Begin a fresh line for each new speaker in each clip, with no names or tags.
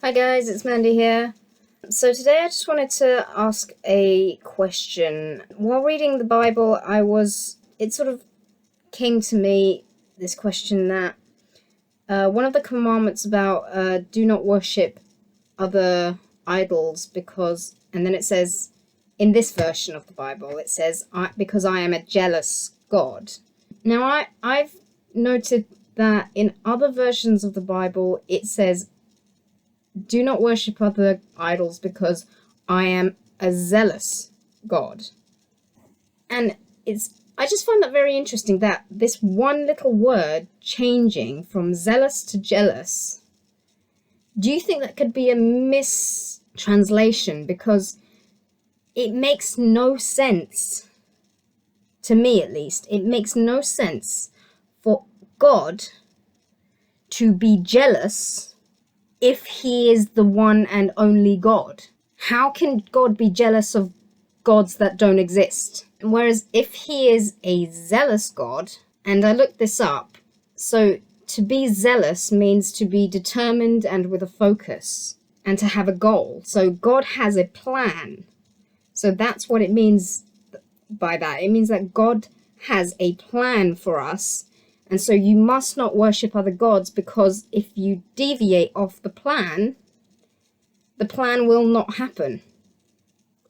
Hi guys, it's Mandy here. So today I just wanted to ask a question. While reading the Bible, it sort of came to me, this question that one of the commandments about do not worship other idols and then it says, in this version of the Bible, it says, because I am a jealous God. Now I've noted that in other versions of the Bible, it says, do not worship other idols because I am a zealous God. And I just find that very interesting that this one little word changing from zealous to jealous. Do you think that could be a mistranslation? Because it makes no sense, to me at least, it makes no sense for God to be jealous if he is the one and only God. How can God be jealous of gods that don't exist? Whereas if he is a zealous God, and I looked this up, so to be zealous means to be determined and with a focus, and to have a goal. So God has a plan. So that's what it means by that. It means that God has a plan for us. And so you must not worship other gods, because if you deviate off the plan will not happen.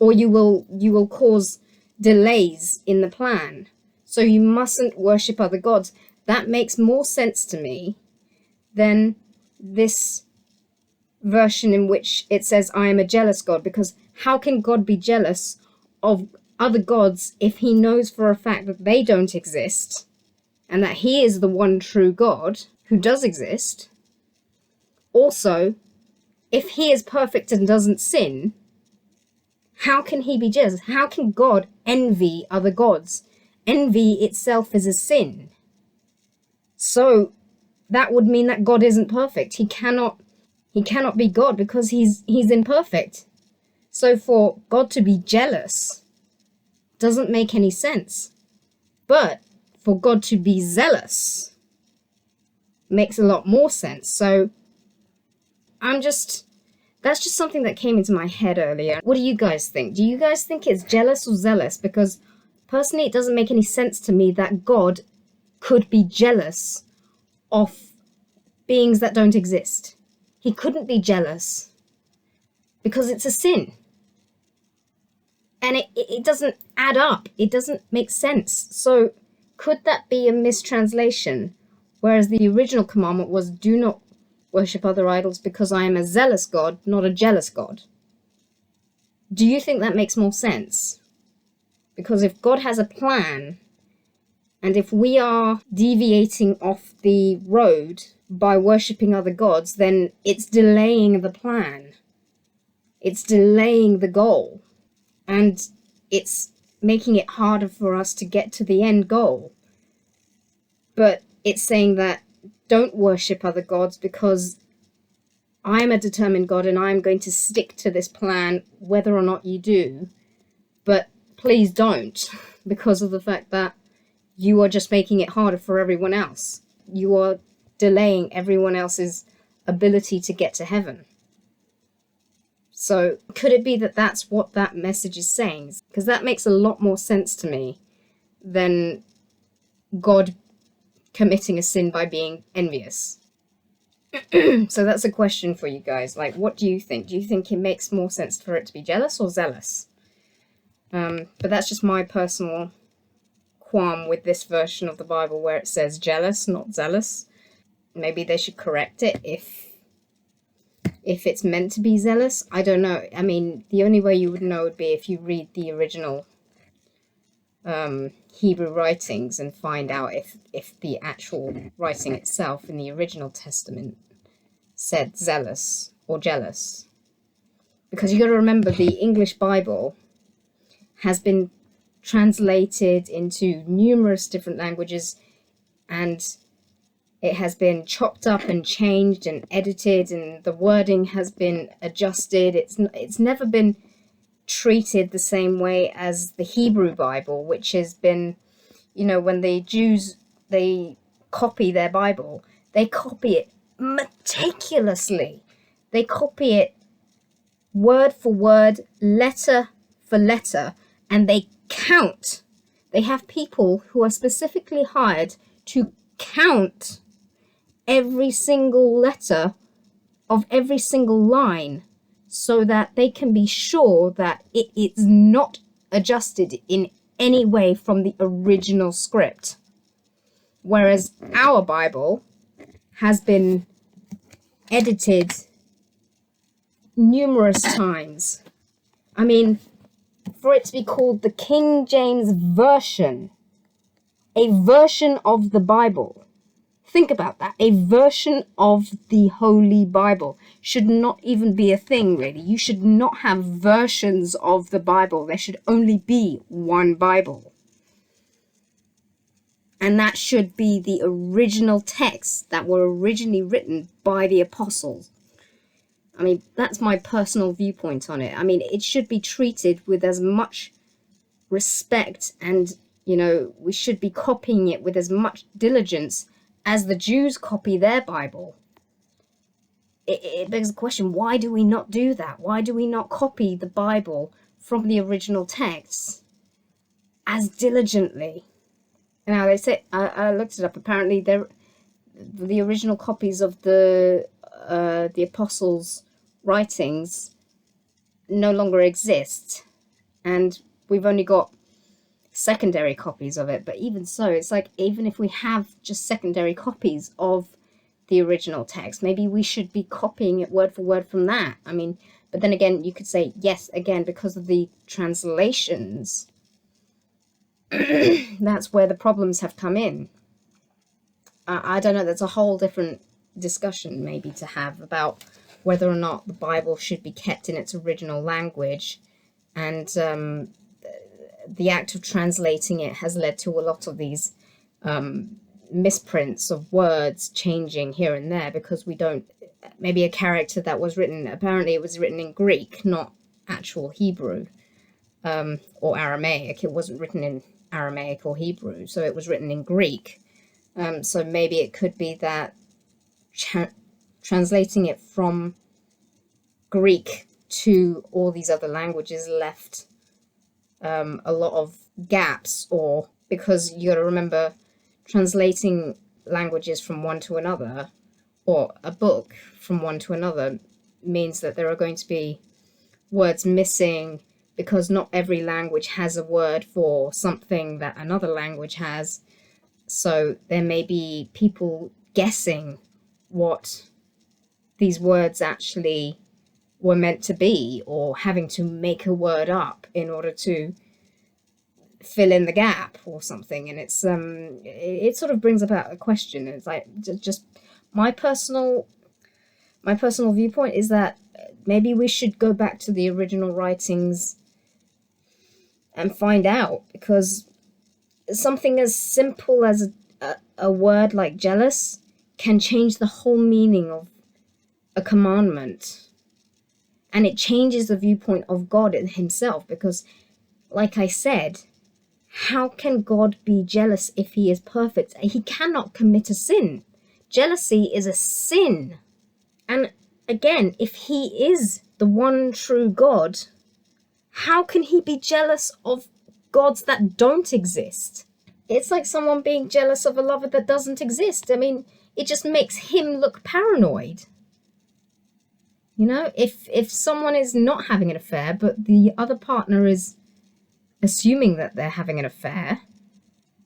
Or you will cause delays in the plan. So you mustn't worship other gods. That makes more sense to me than this version in which it says, I am a jealous God, because how can God be jealous of other gods if he knows for a fact that they don't exist and that he is the one true God who does exist? Also, if he is perfect and doesn't sin, how can he be jealous? How can God envy other gods? Envy itself is a sin. So that would mean that God isn't perfect. He cannot be God because he's imperfect. So for God to be jealous doesn't make any sense. But for God to be zealous makes a lot more sense. So that's just something that came into my head earlier. What do you guys think? Do you guys think it's jealous or zealous? Because personally, it doesn't make any sense to me that God could be jealous of beings that don't exist. He couldn't be jealous because it's a sin. And it doesn't add up. It doesn't make sense. So could that be a mistranslation? Whereas the original commandment was, do not worship other idols because I am a zealous God, not a jealous God. Do you think that makes more sense? Because if God has a plan, and if we are deviating off the road by worshipping other gods, then it's delaying the plan. It's delaying the goal. And it's making it harder for us to get to the end goal. But it's saying that don't worship other gods because I'm a determined God and I'm going to stick to this plan whether or not you do. But please don't, because of the fact that you are just making it harder for everyone else. You are delaying everyone else's ability to get to heaven. So could it be that that's what that message is saying? Because that makes a lot more sense to me than God committing a sin by being envious. So that's a question for you guys. Like, what do you think? Do you think it makes more sense for it to be jealous or zealous? But that's just my personal qualm with this version of the Bible where it says jealous, not zealous. Maybe they should correct it if it's meant to be zealous. I don't know. I mean, the only way you would know would be if you read the original Hebrew writings and find out if the actual writing itself in the original Testament said zealous or jealous. Because you got to remember, the English Bible has been translated into numerous different languages, and it has been chopped up and changed and edited, and the wording has been adjusted. It's never been treated the same way as the Hebrew Bible, which has been, when the Jews, they copy their Bible, they copy it meticulously. They copy it word for word, letter for letter, and they count. They have people who are specifically hired to count every single letter of every single line so that they can be sure that it is not adjusted in any way from the original script. Whereas our Bible has been edited numerous times. I mean, for it to be called the King James Version, a version of the Bible. Think about that. A version of the Holy Bible should not even be a thing, really. You should not have versions of the Bible. There should only be one Bible. And that should be the original texts that were originally written by the apostles. I mean, that's my personal viewpoint on it. I mean, it should be treated with as much respect, and, you know, we should be copying it with as much diligence as the Jews copy their Bible. It begs the question, why do we not do that? Why do we not copy the Bible from the original texts as diligently? Now, they say, I looked it up, apparently the original copies of the apostles' writings no longer exist, and we've only got secondary copies of it. But even so, it's like, even if we have just secondary copies of the original text, maybe we should be copying it word for word from that. I mean, but then again, you could say, yes, again, because of the translations, that's where the problems have come in. I don't know, there's a whole different discussion maybe to have about whether or not the Bible should be kept in its original language, and the act of translating it has led to a lot of these misprints of words changing here and there, because we don't, maybe a character that was written, apparently it was written in Greek, not actual Hebrew or Aramaic. It wasn't written in Aramaic or Hebrew, so it was written in Greek. So maybe it could be that translating it from Greek to all these other languages left a lot of gaps, or because you got to remember, translating languages from one to another, or a book from one to another, means that there are going to be words missing, because not every language has a word for something that another language has. So there may be people guessing what these words actually were meant to be, or having to make a word up in order to fill in the gap or something. And it's it sort of brings about a question. It's like, just my personal viewpoint is that maybe we should go back to the original writings and find out, because something as simple as a word like jealous can change the whole meaning of a commandment, and it changes the viewpoint of God himself. Because, like I said, how can God be jealous if he is perfect? He cannot commit a sin. Jealousy is a sin. And again, if he is the one true God, how can he be jealous of gods that don't exist? It's like someone being jealous of a lover that doesn't exist. I mean, it just makes him look paranoid. You know, if someone is not having an affair, but the other partner is assuming that they're having an affair,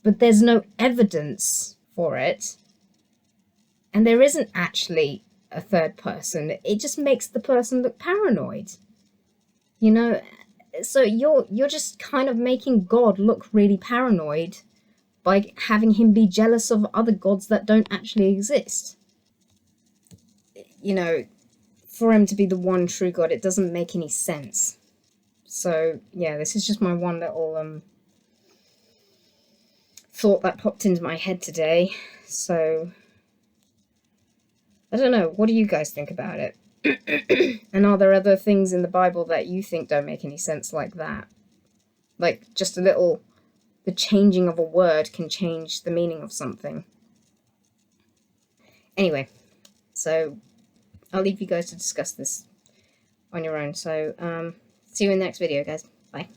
but there's no evidence for it, and there isn't actually a third person, it just makes the person look paranoid. You know, so you're just kind of making God look really paranoid by having him be jealous of other gods that don't actually exist. You know, for him to be the one true God, it doesn't make any sense. So yeah, this is just my one little thought that popped into my head today. So I don't know, what do you guys think about it? And are there other things in the Bible that you think don't make any sense like that? Like, just a little, the changing of a word can change the meaning of something. Anyway, so I'll leave you guys to discuss this on your own. So see you in the next video, guys. Bye.